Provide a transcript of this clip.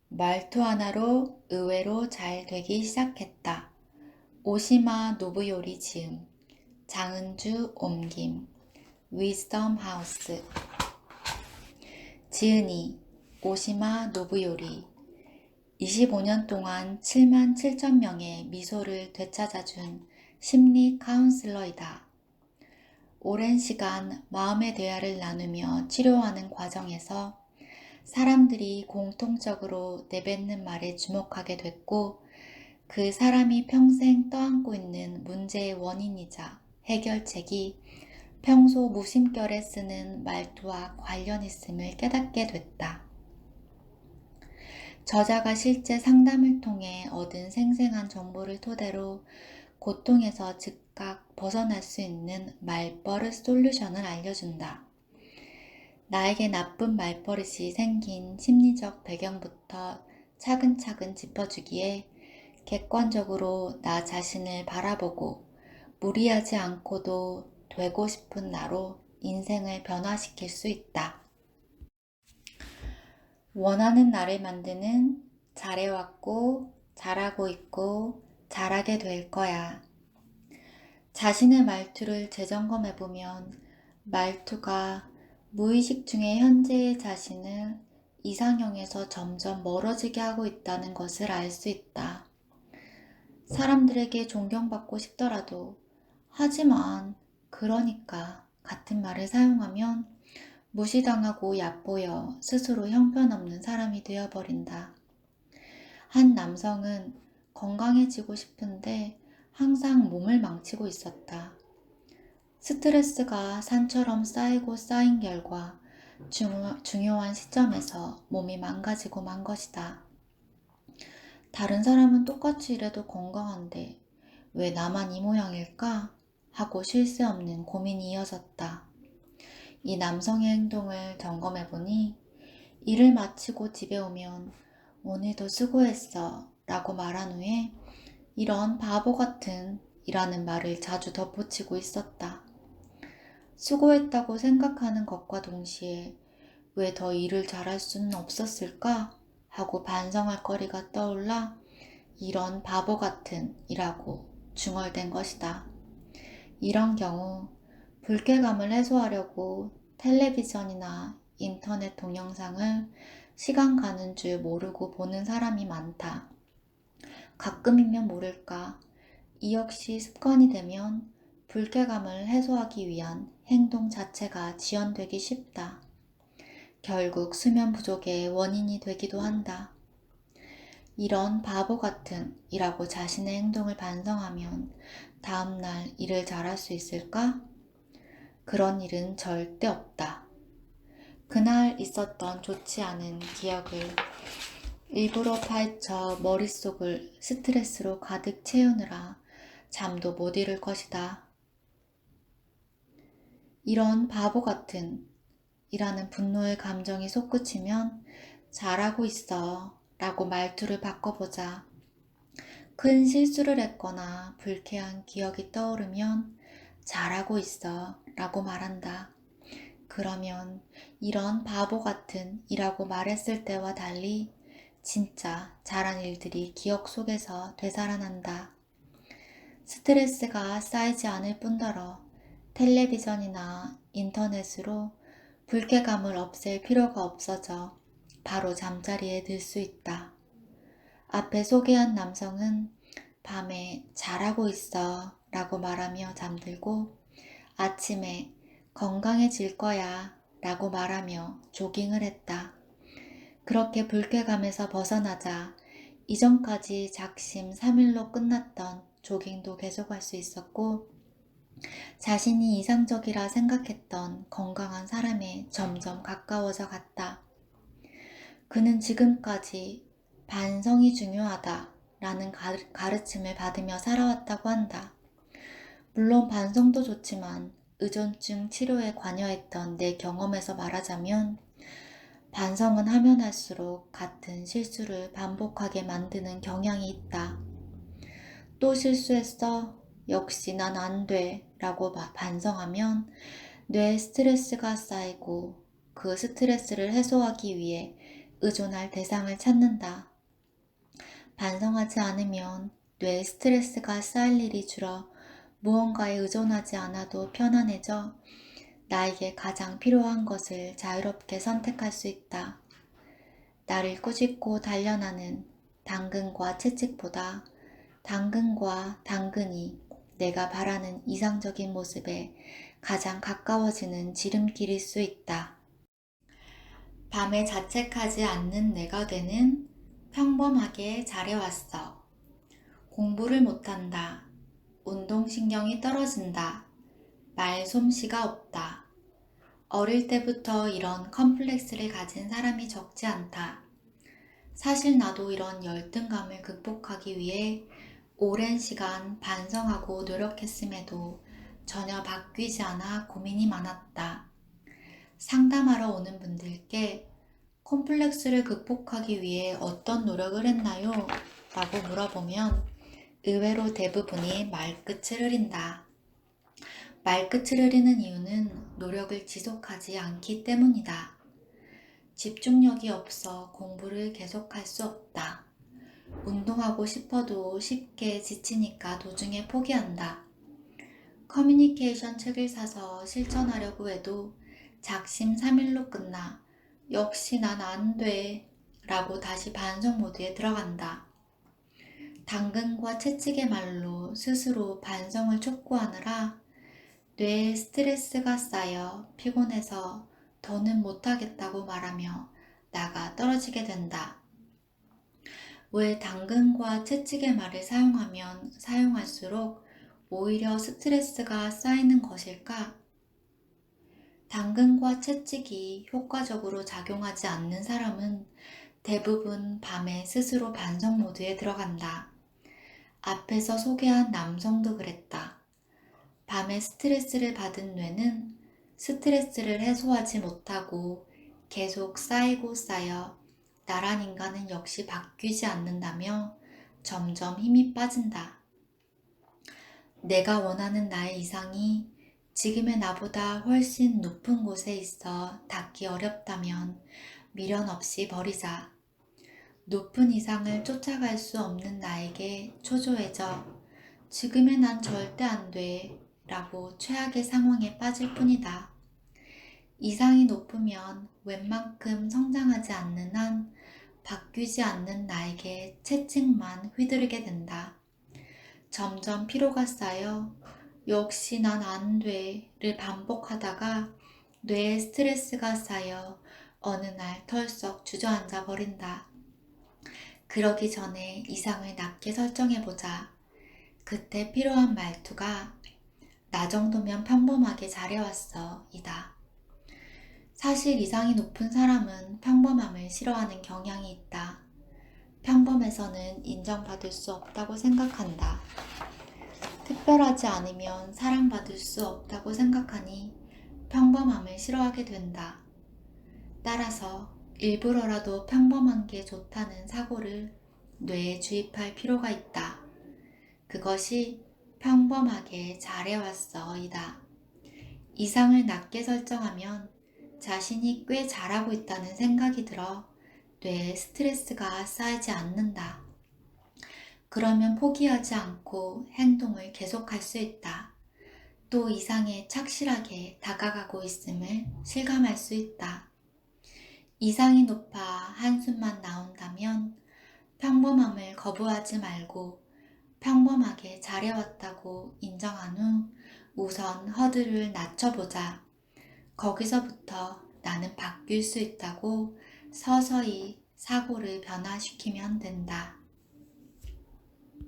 말투 하나로 의외로 잘 되기 시작했다. 오시마 노부요리 지음, 장은주 옮김, 위즈덤 하우스. 지은이, 오시마 노부요리. 25년 동안 7만 7천 명의 미소를 되찾아준 심리 카운슬러이다. 오랜 시간 마음의 대화를 나누며 치료하는 과정에서 사람들이 공통적으로 내뱉는 말에 주목하게 됐고, 그 사람이 평생 떠안고 있는 문제의 원인이자 해결책이 평소 무심결에 쓰는 말투와 관련 있음을 깨닫게 됐다. 저자가 실제 상담을 통해 얻은 생생한 정보를 토대로 고통에서 즉각 벗어날 수 있는 말버릇 솔루션을 알려준다. 나에게 나쁜 말버릇이 생긴 심리적 배경부터 차근차근 짚어주기에 객관적으로 나 자신을 바라보고 무리하지 않고도 되고 싶은 나로 인생을 변화시킬 수 있다. 원하는 나를 만드는 잘해왔고 잘하고 있고 잘하게 될 거야. 자신의 말투를 재점검해보면 말투가 무의식 중에 현재의 자신을 이상형에서 점점 멀어지게 하고 있다는 것을 알 수 있다. 사람들에게 존경받고 싶더라도 하지만 그러니까 같은 말을 사용하면 무시당하고 얕보여 스스로 형편없는 사람이 되어버린다. 한 남성은 건강해지고 싶은데 항상 몸을 망치고 있었다. 스트레스가 산처럼 쌓이고 쌓인 결과 중요한 시점에서 몸이 망가지고 만 것이다. 다른 사람은 똑같이 일해도 건강한데 왜 나만 이 모양일까? 하고 쉴 새 없는 고민이 이어졌다. 이 남성의 행동을 점검해보니 일을 마치고 집에 오면 오늘도 수고했어 라고 말한 후에 이런 바보 같은 이라는 말을 자주 덧붙이고 있었다. 수고했다고 생각하는 것과 동시에 왜 더 일을 잘할 수는 없었을까? 하고 반성할 거리가 떠올라 이런 바보 같은 이라고 중얼댄 것이다. 이런 경우 불쾌감을 해소하려고 텔레비전이나 인터넷 동영상을 시간 가는 줄 모르고 보는 사람이 많다. 가끔이면 모를까 이 역시 습관이 되면 불쾌감을 해소하기 위한 행동 자체가 지연되기 쉽다. 결국 수면 부족의 원인이 되기도 한다. 이런 바보 같은 이라고 자신의 행동을 반성하면 다음날 일을 잘할 수 있을까? 그런 일은 절대 없다. 그날 있었던 좋지 않은 기억을 일부러 파헤쳐 머릿속을 스트레스로 가득 채우느라 잠도 못 이룰 것이다. 이런 바보 같은 이라는 분노의 감정이 솟구치면 잘하고 있어 라고 말투를 바꿔보자. 큰 실수를 했거나 불쾌한 기억이 떠오르면 잘하고 있어 라고 말한다. 그러면 이런 바보 같은 이라고 말했을 때와 달리 진짜 잘한 일들이 기억 속에서 되살아난다. 스트레스가 쌓이지 않을 뿐더러 텔레비전이나 인터넷으로 불쾌감을 없앨 필요가 없어져 바로 잠자리에 들 수 있다. 앞에 소개한 남성은 밤에 잘하고 있어 라고 말하며 잠들고 아침에 건강해질 거야 라고 말하며 조깅을 했다. 그렇게 불쾌감에서 벗어나자 이전까지 작심 3일로 끝났던 조깅도 계속할 수 있었고 자신이 이상적이라 생각했던 건강한 사람에 점점 가까워져 갔다. 그는 지금까지 반성이 중요하다 라는 가르침을 받으며 살아왔다고 한다. 물론 반성도 좋지만 의존증 치료에 관여했던 내 경험에서 말하자면 반성은 하면 할수록 같은 실수를 반복하게 만드는 경향이 있다. 또 실수했어? 역시 난 안 돼 라고 반성하면 뇌에 스트레스가 쌓이고 그 스트레스를 해소하기 위해 의존할 대상을 찾는다. 반성하지 않으면 뇌에 스트레스가 쌓일 일이 줄어 무언가에 의존하지 않아도 편안해져 나에게 가장 필요한 것을 자유롭게 선택할 수 있다. 나를 꾸짖고 단련하는 당근과 채찍보다 당근과 당근이 내가 바라는 이상적인 모습에 가장 가까워지는 지름길일 수 있다. 밤에 자책하지 않는 내가 되는 평범하게 잘해왔어. 공부를 못한다. 운동신경이 떨어진다. 말솜씨가 없다. 어릴 때부터 이런 컴플렉스를 가진 사람이 적지 않다. 사실 나도 이런 열등감을 극복하기 위해 오랜 시간 반성하고 노력했음에도 전혀 바뀌지 않아 고민이 많았다. 상담하러 오는 분들께 콤플렉스를 극복하기 위해 어떤 노력을 했나요? 라고 물어보면 의외로 대부분이 말끝을 흐린다. 말끝을 흐리는 이유는 노력을 지속하지 않기 때문이다. 집중력이 없어 공부를 계속할 수 없다. 운동하고 싶어도 쉽게 지치니까 도중에 포기한다. 커뮤니케이션 책을 사서 실천하려고 해도 작심삼일로 끝나 역시 난 안 돼 라고 다시 반성 모드에 들어간다. 당근과 채찍의 말로 스스로 반성을 촉구하느라 뇌에 스트레스가 쌓여 피곤해서 더는 못하겠다고 말하며 나가 떨어지게 된다. 왜 당근과 채찍의 말을 사용하면 사용할수록 오히려 스트레스가 쌓이는 것일까? 당근과 채찍이 효과적으로 작용하지 않는 사람은 대부분 밤에 스스로 반성 모드에 들어간다. 앞에서 소개한 남성도 그랬다. 밤에 스트레스를 받은 뇌는 스트레스를 해소하지 못하고 계속 쌓이고 쌓여 나란 인간은 역시 바뀌지 않는다며 점점 힘이 빠진다. 내가 원하는 나의 이상이 지금의 나보다 훨씬 높은 곳에 있어 닿기 어렵다면 미련 없이 버리자. 높은 이상을 쫓아갈 수 없는 나에게 초조해져 지금의 난 절대 안 돼 라고 최악의 상황에 빠질 뿐이다. 이상이 높으면 웬만큼 성장하지 않는 한 바뀌지 않는 나에게 채찍만 휘두르게 된다. 점점 피로가 쌓여 역시 난 안 돼를 반복하다가 뇌에 스트레스가 쌓여 어느 날 털썩 주저앉아 버린다. 그러기 전에 이상을 낮게 설정해보자. 그때 필요한 말투가 나 정도면 평범하게 잘해왔어 이다. 사실 이상이 높은 사람은 평범함을 싫어하는 경향이 있다. 평범해서는 인정받을 수 없다고 생각한다. 특별하지 않으면 사랑받을 수 없다고 생각하니 평범함을 싫어하게 된다. 따라서 일부러라도 평범한 게 좋다는 사고를 뇌에 주입할 필요가 있다. 그것이 평범하게 잘해왔어 이다. 이상을 낮게 설정하면 자신이 꽤 잘하고 있다는 생각이 들어 뇌에 스트레스가 쌓이지 않는다. 그러면 포기하지 않고 행동을 계속할 수 있다. 또 이상에 착실하게 다가가고 있음을 실감할 수 있다. 이상이 높아 한숨만 나온다면 평범함을 거부하지 말고 평범하게 잘해왔다고 인정한 후 우선 허들을 낮춰보자. 거기서부터 나는 바뀔 수 있다고 서서히 사고를 변화시키면 된다.